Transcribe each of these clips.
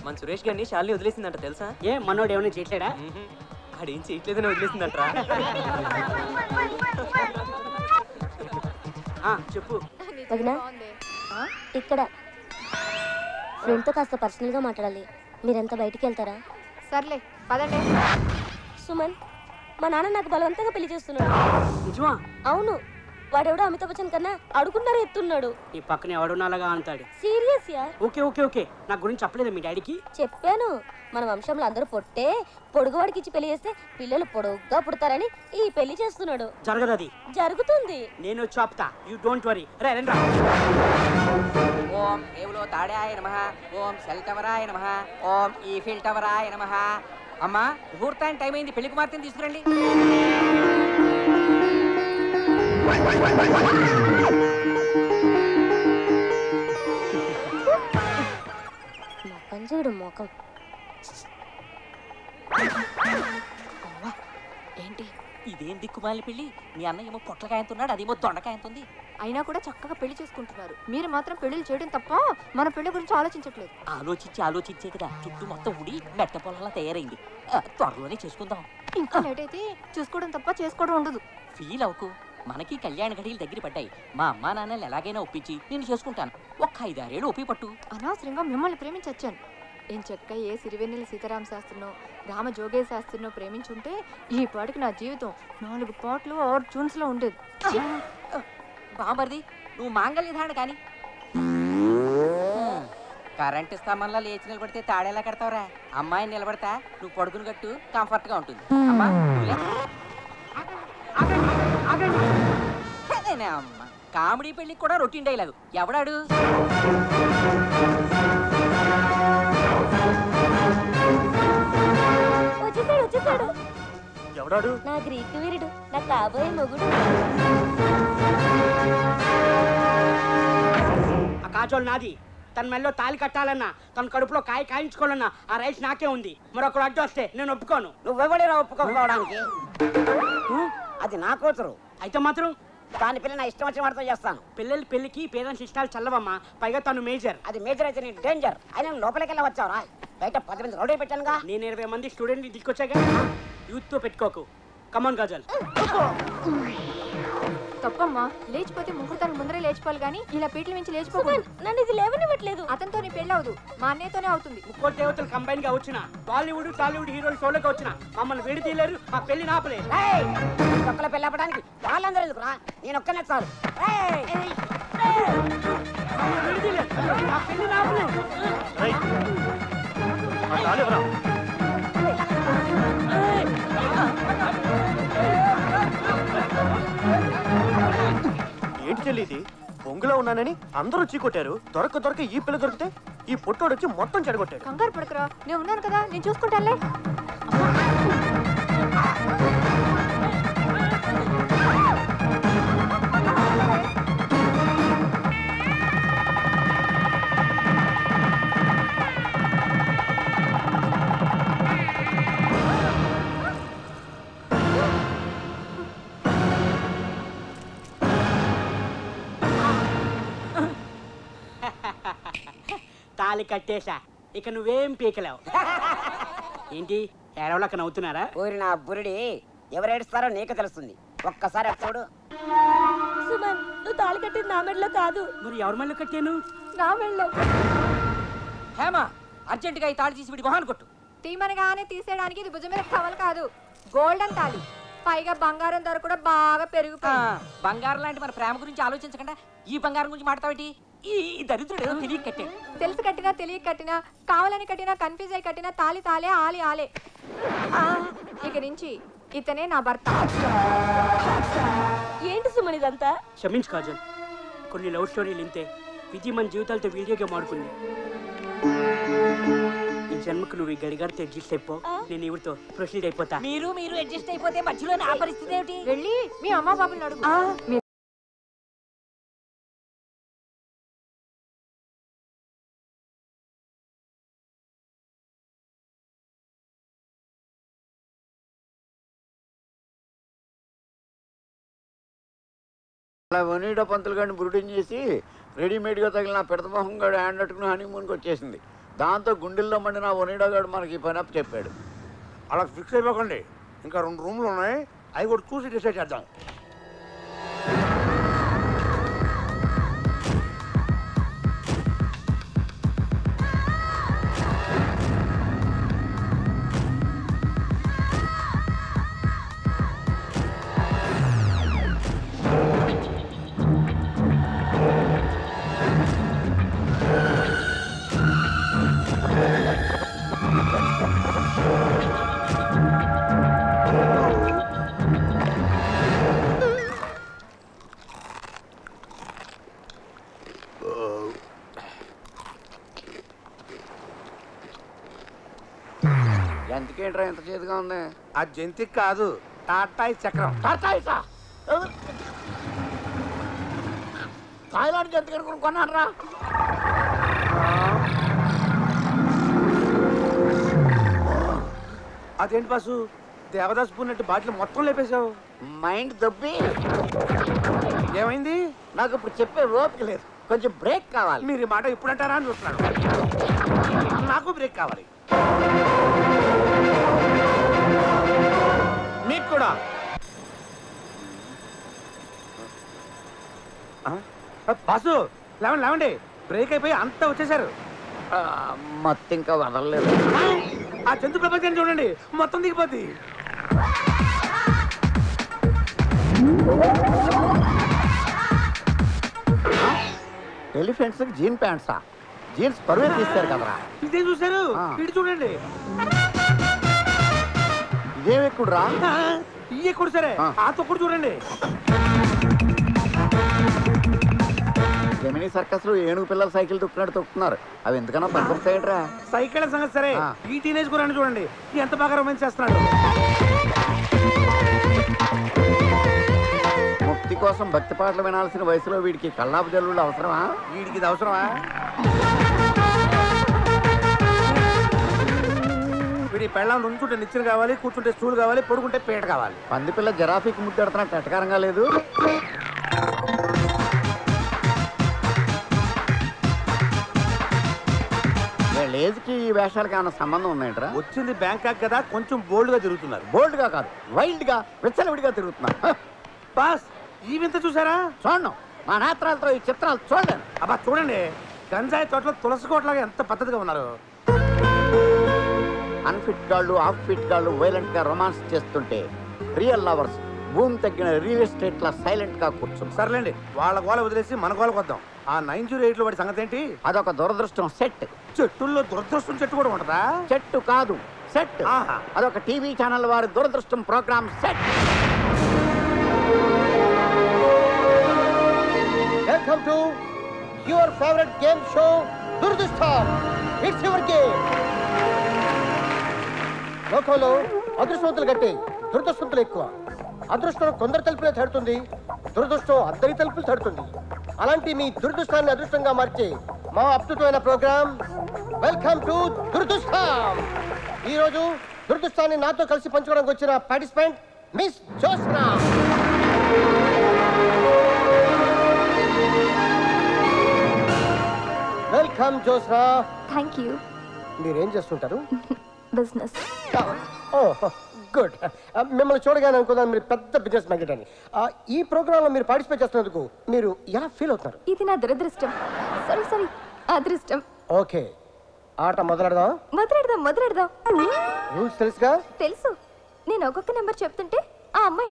మన సురేష్ గారిని శాలిని వదిలేసిందంట తెలుసా? ఏ మనోడు ఏమైనా చేయట్లేడా? ఆడేం చేయట్లేదని వదిలేసిందంటరా. చెప్పు. ఇక్కడ ఫ్రెండ్తో కాస్త పర్సనల్గా మాట్లాడాలి. మీరెంత బయటికి వెళ్తారా? సర్లే పదండి. సుమన్, మా నాన్న నాకు బలవంతంగా పెళ్లి చేస్తున్నాడు. నిజమా? అవును. వాడెవడో అమితాబ్ బచ్చన్ కన్నా అడుగున్నారా ఎత్తున్నాడు. ఈ పక్కన ఎవడున్నాలాగా అంటాడు. Serious yeah? Okay okay okay. నా గురించి చెప్పలేదు మీ డాడీకి? చెప్పాను. మన వంశంలో అందరూ పొట్టే పొడుగువాడికి ఇచ్చి పెళ్లి చేస్తే పిల్లలు పొడుగ్గా పుడతారని ఈ పెళ్లి చేస్తున్నాడు. జరగదు. అది జరుగుతుంది. నేను చెప్తా. You don't worry. రే రండి. ఓం ఏవులో తాడాయ నమః. ఓం సెల్ టవరాయ నమః. ఓం ఈఫిల్ టవరాయ నమః. అమ్మా ముహూర్తానికి టైం అయింది, పెళ్లి కుమార్తెని తీసుకురండి. పంజుడు మోకం. ఏంటి ఇదేం దిక్కుమాలి పెళ్లి? మీ అన్న ఏమో పొట్లకాయంతున్నాడు, అదేమో దొండకాయంతుంది. అయినా కూడా చక్కగా పెళ్లి చేసుకుంటున్నారు. మీరు మాత్రం పెళ్లిళ్ళు చేయడం తప్ప మన పెళ్లి గురించి ఆలోచించట్లేదు. ఆలోచించే కదా చుట్టూ మొత్తం ఉడి మెట్ట పొలంలా తయారైంది. త్వరలోనే చేసుకుందాం. ఇంకా లేట్ అయితే చూసుకోవడం తప్ప చేసుకోవడం ఉండదు. ఫీల్ అవ్వకు, మనకి కళ్యాణ గడియలు దగ్గర పడ్డాయి. మా అమ్మా నాన్నలు ఎలాగైనా ఒప్పించి నేను చేసుకుంటాను. ఒక్క 5-6 ఏళ్ళు ఒప్పి పట్టు. అనవసరంగా మిమ్మల్ని ప్రేమించొచ్చాను. ఏం చెక్క ఏ సిరివెన్నెల సీతారామ శాస్త్రినో రామ జోగే శాస్త్రినో ప్రేమించుంటే ఈ పాటికి నా జీవితం 4 పాటలు 6 ట్యూన్స్ లో ఉండేది. బామర్ది నువ్వు మాంగళ్యధారణ కానీ కరెంటు స్తంభంలో లేచి నిలబడితే తాడేలా కడతావురా? అమ్మాయిని నిలబడతా నువ్వు పడుకుని కట్టు, కంఫర్ట్ గా ఉంటుంది. అమ్మా అమ్మ కామెడీ పెళ్లికి కూడా రొటీన్ డైలాగు. ఎవడాడు? వచ్చేసాడు. ఎవడాడు? నా గ్రీక్ వీరుడు, నా కాబోయే మొగుడు. ఆ కాజోలు నాది. తన మెల్లో తాలి కట్టాలన్నా, తన కడుపులో కాయించుకోవాలన్నా ఆ రైస్ నాకే ఉంది. మరొకరు అడ్డు వస్తే నేను ఒప్పుకోను. నువ్వెవడేరా ఒప్పుకోకపోవడానికి? అది నా కూతురు. అయితే మాత్రం దాని పిల్ల నా ఇష్టం వచ్చిన వాడితో చేస్తాను. పిల్లల పెళ్లికి పేరెంట్స్ ఇష్టాలు చల్లవమ్మా. పైగా తను మేజర్. అది మేజర్ అయితే నీ డేంజర్. అయినా లోపలికి వెళ్ళి వచ్చావురా? బయట 10 మంది రౌడీ పెట్టానుగా. నేను 20 మంది స్టూడెంట్ని తీసుకొచ్చాగా. యూత్ తో పెట్టుకోకు. కమాన్ కాజల్. తప్పమ్మా, లేచిపోతే ముహూర్తానికి ముందరే లేచిపోవాలి కానీ ఇలా పీటల నుంచి లేచిపోకూడదు. నన్ను ఇది లేవనివ్వట్లేదు. అతనితో నీ పెళ్ళి అవదు, మా అన్నయ్యతోనే అవుతుంది. ముక్కోటి దేవతలు కంబైన్ గా వచ్చిన బాలీవుడ్ టాలీవుడ్ హీరోలు షోలోకి వచ్చిన మమ్మల్ని విడి తీయలేరు. మా పెళ్లి నాపలేదు. ఒక్కల పెళ్ళి అవ్వడానికి వాళ్ళందరూ ఎందుకురా? నేను ఒక్కనే చాలు. మా పెళ్లి నాపలేదు. ఏంటి చెల్లి ఇది? బొంగులో ఉన్నానని అందరూ చీకొట్టారు. దొరక ఈ పిల్ల దొరికితే ఈ పొట్టోడు వచ్చి మొత్తం చెడగొట్టాడు. కంగారు పడకరా, నేను ఉన్నాను కదా, నేను చూసుకుంటానులే. తాలి కట్టేశా, ఇక నువ్వేం పీకలేవు. ఏంటి ఏడవలక నవ్వుతున్నారా? ఊరి నా బురిడి ఎవరేడుస్తారో నీకు తెలుస్తుంది. ఒక్కసారి చూడు. సుమన్, నువ్వు తాళి కట్టింది నా మెడలో కాదు. మరి ఎవరి మెడలో కట్టాను? నా మెడలో. హేమా అర్జెంటుగా ఈ తాళి తీసి విడి మొహాన్ని కొట్టు. తీమనగానే తీసేయడానికి ఇది భుజం మీద టవల్ కాదు, గోల్డెన్ తాళి. పైగా బంగారం ధర కూడా బాగా పెరిగిపోయింది. బంగారం లాంటి మన ప్రేమ గురించి ఆలోచించకుండా ఈ బంగారం గురించి మాట్లాడేటి? ఈ దరిద్రుడు ఏదో తెలియక కట్టాడు. తెలిసి కట్టినా తెలియక కట్టినా, కావాలని కట్టినా, కన్ఫ్యూజ్ అయి కట్టినా తాళి తాలే ఆలి ఆలే. ఇక నుంచి ఇతనే నా భర్త. ఏంటి సుమన్ ఇదంతా? క్షమించు కాజల్, కొన్ని లవ్ స్టోరీలు ఇంతే. విధి మన జీవితాలతో వీడియో గేమ్ ఆడుకుంది. ఈ జన్మకు నువ్వు ఈ గడిగారితో అడ్జస్ట్ అయిపో, నేను ఇవిడితో ప్రొసీడ్ అయిపోతా. మీరు అడ్జస్ట్ అయిపోతే మధ్యలో నా పరిస్థితి ఏమిటి? వెళ్ళి మీ అమ్మా బాబుని అడుగు. అలా వనీడ పంతులు గారిని బ్రూటింగ్ చేసి రెడీమేడ్గా తగిలిన పెడతమోహం గారు హ్యాండ్ అట్టుకుని హనీమూన్కి వచ్చేసింది. దాంతో గుండెల్లో మండిన ఒనిడోగాడు మనకి ఈ పని అప్పు చెప్పాడు. అలా ఫిక్స్ అయిపోకండి, ఇంకా 2 రూమ్లు ఉన్నాయి, అవి కూడా చూసి డిసైడ్ చేద్దాం. ఎంతకేంట్రా ఎంత చేతిగా ఉంది? ఆ జంతికి కాదు, టాటాయి చక్రం. థాయిలాండ్ జంతికి కొన్నారా? అదేంటి బాసు, దేవదాస్ పూనట్టు బాటిల్ మొత్తం లేపేశావు. మైండ్ దొబ్బి ఏమైంది? నాకు ఇప్పుడు చెప్పే ఓపిక లేదు, కొంచెం బ్రేక్ కావాలి. మీరు ఈ మాట ఇప్పుడు అంటారా అని చూస్తున్నాను. నాకు బ్రేక్ కావాలి. మీకు కూడా. బాసు లేవండి, బ్రేక్ అయిపోయి అంతా వచ్చేసారు. మొత్తం ఇంకా వదలలేదు. ఆ జంతు ప్రపంచాన్ని చూడండి, మొత్తం దిగిపోద్ది. ఎలిఫెంట్స్ జీన్ ప్యాంట్సా? జీన్స్ పరువే తీస్తారు కదరా. ఇదే చూసారు, ఇటు చూడండి. ఇదేం ఎక్కుడురా? ఇయ్యే కూడా సరే, ఆ తొక్కుడు చూడండి. జమినీ సర్కస్ లో ఏనుగు పిల్లలు సైకిల్ తొక్కున్నాడు తొక్కుతున్నారు. అవి ఎందుకన్నా పనికొస్తాయంట్రా? సైకిల్ సంగతి సరే, ఈ టీనేజ్ కూడా చూడండి ఎంత బాగా రొమాన్స్ చేస్తున్నాడు. ముక్తి కోసం భక్తి పాటలు వినాల్సిన వయసులో వీడికి కళ్ళాపు జల్లుళ్ళు అవసరమా? వీడికి ఇది అవసరమా? వీడి పెళ్ళం నుంచుంటే నిచ్చెన కావాలి, కూర్చుంటే స్టూల్ కావాలి, పడుకుంటే పేట కావాలి. పందిపిల్ల జరాఫీకి ముద్దు పెడుతున్నట్టు ఎటకారంగా లేదు. లేజ్కి ఈ వేషాలకి ఏమైనా సంబంధం ఉన్నాయంటరా? వచ్చింది బ్యాంకాక్ కదా, కొంచెం బోల్డ్ గా తిరుగుతున్నారు. బోల్డ్ గా కాదు, వైల్డ్ గా విచ్చలవిడిగా తిరుగుతున్నారు. బాస్ ఈ వింత చూసారా? చూడను, మా నేత్రాలతో ఈ చిత్రాలు చూడలేను. అబ్బా చూడండి, గంజాయి తోటలో తులసి కోటలాగా ఎంత పద్ధతిగా ఉన్నారు. అన్ఫిట్ గాళ్ళు, ఆఫ్ ఫిట్ గాళ్ళు వైలెంట్ గా రొమాన్స్ చేస్తుంటే రియల్ లవర్స్ భూమి తగ్గిన రియల్ ఎస్టేట్ లా సైలెంట్ గా కూర్చుంది. సర్లేండి, వాళ్ళ గోళ వదిలేసి మన గోళకు వద్దాం. ఆ 908 లో వాడి సంగతి ఏంటి? అదొక దురదృష్టం సెట్. చెట్టుల్లో దురదృష్టం చెట్టు కూడా ఉంటదా? చెట్టు కాదు, సెట్. అదొక టీవీ ఛానల్ వారి దురదృష్టం programme set. Welcome to your favourite game show దురదృష్టం. It's your game. లోకంలో అదృష్టవంతులు గట్టి దురదృష్టవంతులు ఎక్కువ. అదృష్టం కొందరు తలుపులే తడుతుంది, దురదృష్టం అందరి తలుపులు తడుతుంది. అలాంటి మీ దురదృష్టాన్ని అదృష్టంగా మార్చి మా అద్భుతమైన ప్రోగ్రామ్ వెల్కమ్ టు దురదృష్టం. ఈరోజు దురదృష్టాన్ని నాతో కలిసి పంచుకోవడానికి వచ్చిన participant miss Josna. Welcome Josna. Thank you. మీరేం చేస్తుంటారు? బిజినెస్. ఓ గుడ్. మిమ్మల్ని చూడగానే అనుకున్నాను మీరు పెద్ద బిజినెస్ మ్యాగ్నెట్ అని. ఈ ప్రోగ్రాంలో మీరు పార్టిసిపేట్ చేస్తున్నందుకు మీరు ఎలా ఫీల్ అవుతున్నారు? ఇది నా దురదృష్టం. సారీ అదృష్టం. ఓకే, ఆట మొదలెడదాం. మొదలెడదాం. రూల్స్ తెలుసుగా? తెలుసు. నేను ఒక్కొక్క నెంబర్ చెప్తుంటే ఆ అమ్మాయి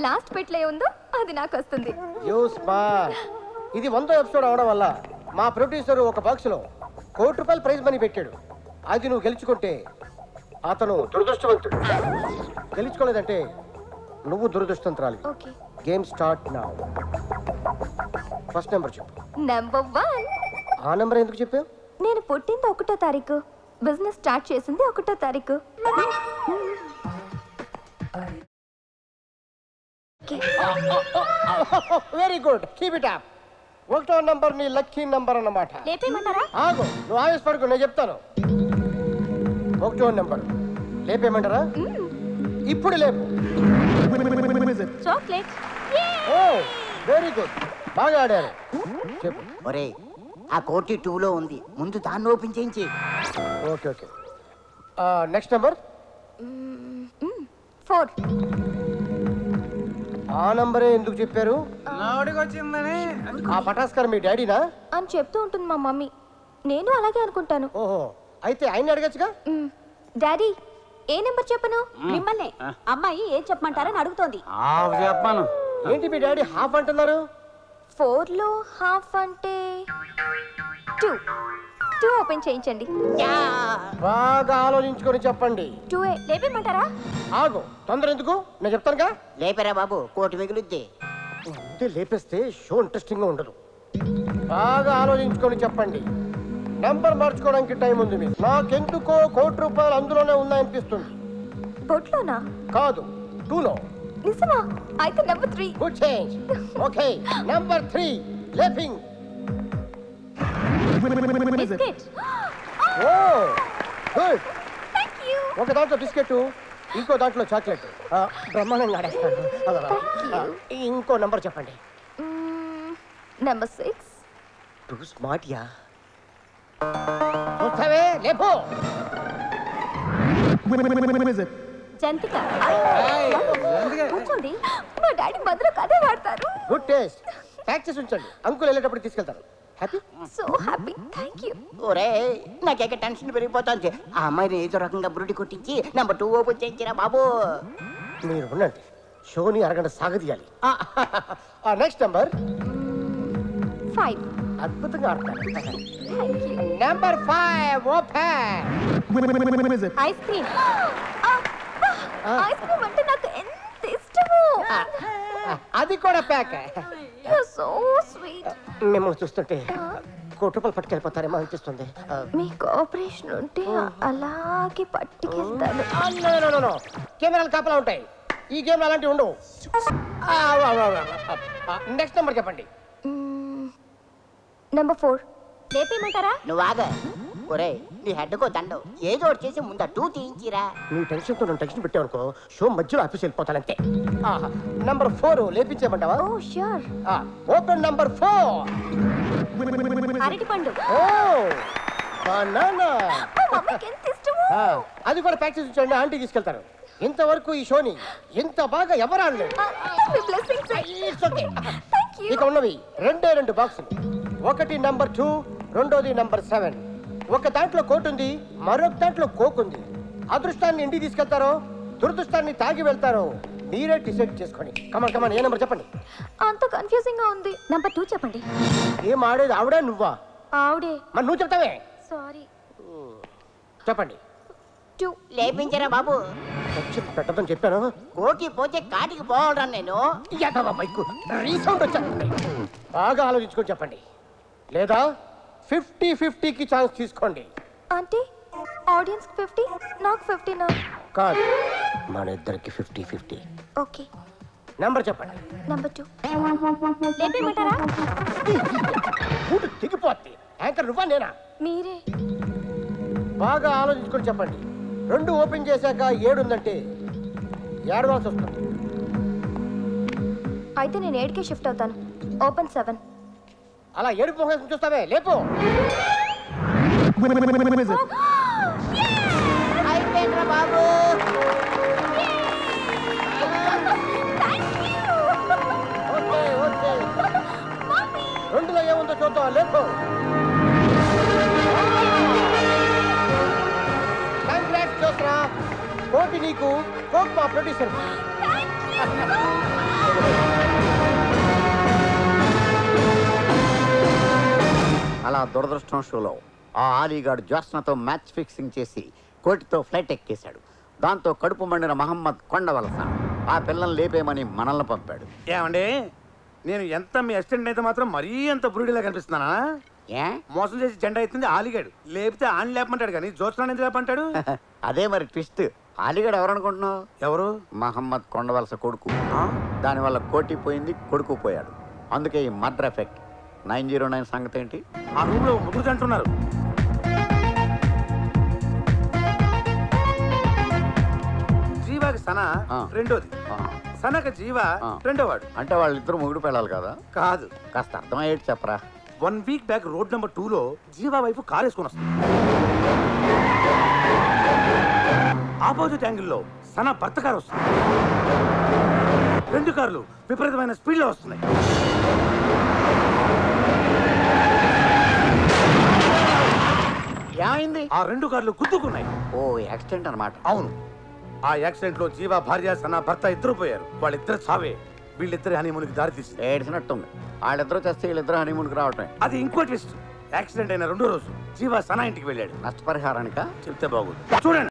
లాస్ట్ పెట్లో ఉందో అది నాకు వస్తుంది. You smart. ఇది 100వ ఎపిసోడ్ అవడం వల్ల మా ప్రొడ్యూసర్ ఒక బాక్స్ లో ₹1 కోటి ప్రైజ్ మనీ పెట్టాడు. అది నువ్వు గెలుచుకుంటే అతను దురదృష్టవంతుడు, గెలుచుకోలేదంటే నువ్వు దురదృష్టవంతురాలి. Okay, game start now. First number చెప్పు. నెంబర్ 1. ఆ నెంబర్ ఎందుకు చెప్పావు? నేను పుట్టింది 1వ తారీఖు, బిజినెస్ స్టార్ట్ చేసింది 1వ తారీఖు. Very good, keep it up. 1వ నంబర్ నీ లక్కీ నంబర్ అన్నమాట. లేపేయమంటారా? ఆగు, నువ్వు ఆవేశపడకు, నేను చెప్తాను. 1వ నంబర్ లేపేయమంటారా? ఇప్పుడు లేపు. చాక్లెట్. ఓ వెరీ గుడ్, బాగా ఆడారు. చెప్పు. ఒరే, ఆ కోటి 2లో ఉంది. ముందు దాన్ని ఓపెన్ చేయించి. Okay okay. Next number 4. ఆ నంబరే ఎందుకు చెప్పారు? ఆ పటాస్కర్ మీ డాడీనా? అని చెప్తూ ఉంటుంది మా మమ్మీ. నేను అలాగే అనుకుంటాను. ఓహో, అయితే ఆయన అడగచ్చుగా. డాడీ ఏ నెంబర్ చెప్పను? మిమ్మల్ని అమ్మాయి ఏం చెప్పమంటారని అడుగుతోంది. చెప్పాను. ఏంటి మీ డాడీ హాఫ్ అంటున్నారు? 4లో హాఫ్ అంటే 2 ఓపెన్ చేయించండి. బాగా ఆలోచించుకొని చెప్పండి. 2 లేపేమంటారా? ఆగు, తొందర ఎందుకు, నేను చెప్తానుగా. లేపరా బాబు, కోటి మిగులుద్ది. ముందే లేపేస్తే షో ఇంట్రెస్టింగ్ గా ఉండదు. బాగా ఆలోచించుకొని చెప్పండి. నంబర్ మార్చుకోవడానికి టైం ఉంది మీకు. నాకెందుకో ₹1,00,00,000 అందులోనే ఉన్నాయనిపిస్తుంది. బొట్లోనా? కాదు, 2లో. నిజమా? అయితే number 3. Good change. Okay, number 3 లేపింగ్. బిస్కెట్. Oh good. థాంక్యూ. ఒక దాంట్లో బిస్కెట్, ఇంకో దాంట్లో చాక్లెట్. బ్రహ్మాండంగా ఆడేస్తాను. ఇంకో నంబర్ చెప్పండి. నెంబర్ 6. టూ స్మార్ట్ యా. చూస్తావే, లేపో. జంతిక. కూర్చోండి. మా డాడీ మధ్యలో కథే వాడతారు. Good taste. ప్యాక్ చేసి ఉంచండి, అంకుల్ వెళ్ళేటప్పుడు తీసుకెళ్తారు. హ్యాపీ? So happy. థాంక్యూ. ఒరే, నాకేక టెన్షన్ పెరిగిపోతుంది. ఆ అమ్మాయిని ఏదో రకంగా బురుడి కొట్టించి నెంబర్ 2 ఓపెన్ చేయించిరా బాబు. మీరు ఉండండి, షోని అరగంట సాగదీయాలి. Next number 5. అద్భుతంగా ఆడతారు. Thank you. Number 5 open. Ice cream. Ice cream అంటే నాకు ఎంత ఇష్టమో. అది కూడా ప్యాక్. You so sweet. మిమ్మల్ని చూస్తుంటే ₹1,00,00,000 పట్టుకెళ్ళిపోతారేమో అనిపిస్తుంది. మీ కోఆపరేషన్ ఉంటే అలాగే పట్టుకెళ్తాను. కెమెరాలు కాపలా ఉంటాయి, ఈ గేమ్ అలాంటివి ఉండవు. నెక్స్ట్ నెంబర్ చెప్పండి. నెంబర్ 4. లేపేయమంటారా? నువ్వు ఆగ. ఒరే, నీ హెడ్కో దండం ఏదో ఒకటి చేసి ముందు 2 తీయించిరా. నీ టెన్షన్తో నన్ను టెన్షన్ పెట్టావనుకో, షో మధ్యలో ఆఫీస్ వెళ్ళిపోతానంతే. నంబర్ 4 లేపించేయమంటావా? ఓ ష్యూర్. Open number 4. అరటిపండు. ఓ బనానా. మా మమ్మీకి ఎంత ఇష్టమో. అది కూడా ప్యాక్ చేసి ఉంచండి, ఆంటీ తీసుకెళ్తారు. ఇంతవరకు ఈ షోని ఇంత బాగా ఎవరు ఆడలేదు. మీ బ్లెస్సింగ్స్. థాంక్యూ. ఇక ఉన్నవి 2 బాక్సులు. ఒకటి నంబర్ 2, రెండోది నంబర్ 7. ఒక దాంట్లో కోట్ ఉంది, మరొక దాంట్లో కోక్ ఉంది. అదృష్టాన్ని ఇంటికి తీసుకెళ్తారో, దురదృష్టాన్ని తాగి వెళ్తారో మీరే డిసైడ్ చేసుకోండి. కమాన్ కమాన్, ఏ నెంబర్ చెప్పండి. అంత కన్ఫ్యూజింగ్ గా ఉంది. నంబర్ 2 చెప్పండి. ఏం ఆడేది ఆవిడే నువ్వా? ఆవిడే. మరి నువ్వు చెప్తావే. సారీ. చెప్పండి. 2. లేపించరా బాబు. టెన్షన్ పెట్టదని చెప్పాను. కోటి పోతే కాటికి పోవాలరా నేను. మైకు రీసౌండ్ వచ్చేస్తుంది. బాగా ఆలోచించుకొని చెప్పండి, లేదా 50-50కి ఛాన్స్ తీసుకోండి. అంటే ఆడియన్స్ 50, నాకు 50 కాదు, మన ఇద్దరికి 50-50. ఓకే. నెంబర్ చెప్పండి. నెంబర్ 2. లేపేయమంటారా? పూట తెగిపోద్ది. యాంకర్ నువ్వా నేనా? మీరే. బాగా ఆలోచించుకొని చెప్పండి. 2 ఓపెన్ చేశాక 7 ఉందంటే ఏడవాల్సి వస్తుంది. అయితే నేను 8కే షిఫ్ట్ అవుతాను. ఓపెన్ 7. అలా ఏడుపు మొహం చూస్తావే, లేపు. అయిపోయిందిరా బాబు. ఓకే ఓకే, 2లో ఏముందో చూద్దాం, లేపు. కంగ్రాట్స్ చూసరా, కోటి నీకు, కోక్ మా ప్రొడ్యూసర్. అలా దురదృష్టం షోలో ఆ ఆలీగాడు జ్యోత్స్నతో మ్యాచ్ ఫిక్సింగ్ చేసి కోటితో ఫ్లైట్ ఎక్కేశాడు. దాంతో కడుపు మండిన మహమ్మద్ కొండవలస ఆ పిల్లల్ని లేపేయమని మనల్ని పంపాడు. ఏమండి, నేను ఎంత మీ అసిస్టెంట్ అయితే మాత్రం మరీ అంత బ్రూడీలా కనిపిస్తున్నానా? మోసం చేసి జెండా ఎత్తింది ఆలిగాడు, లేపితే ఆన్ లేపమంటాడు కానీ జోత్స్నాన్ని ఎందుకు లేపంటాడు? అదే మరి ట్విస్ట్. ఆలిగాడు ఎవరనుకుంటున్నావు? ఎవరు? మహమ్మద్ కొండవలస కొడుకు. దానివల్ల కోటి పోయింది, కొడుకు పోయాడు. అందుకే ఈ మర్డర్ ఎఫెక్ట్. 909 సంగతి ఏంటి? ఆ రూమ్ లో ముగ్గురు అంటున్నారు. జీవాకి సన రెండోది, సనక జీవ రెండోవాడు. అంటే వాళ్ళిద్దరు మొగుడు పెళ్ళాలి కదా? కాదు. కాస్త అర్థమయ్యేటి చెప్పరా. 1 వీక్ బ్యాక్ రోడ్ నెంబర్ 2లో జీవా వైపు కార్ వేసుకొని వస్తుంది. ఆపోజిట్ యాంగిల్లో సనా భర్త కారు వస్తుంది. 2 కార్లు విపరీతమైన స్పీడ్ లో వస్తున్నాయి. ఏమైంది? ఆ 2 కార్లు గుద్దుకున్నాయి. ఓ యాక్సిడెంట్ అన్నమాట. అవును, ఆ యాక్సిడెంట్ లో జీవా భార్య సనా భర్త ఇద్దరు పోయారు. వాళ్ళిద్దరు చావే వీళ్ళిద్దరి హనీమూన్కి దారి తీసింది. ఏడ్చినట్టుంది. వాళ్ళిద్దరూ చేస్తే వీళ్ళిద్దరు హనీమూన్కి రావటం. అది ఇంకో ట్విస్ట్. యాక్సిడెంట్ అయిన 2వ రోజు జీవా సనా ఇంటికి వెళ్ళాడు. నష్టపరిహారానిక చెప్తే బాగుంది. చూడండి.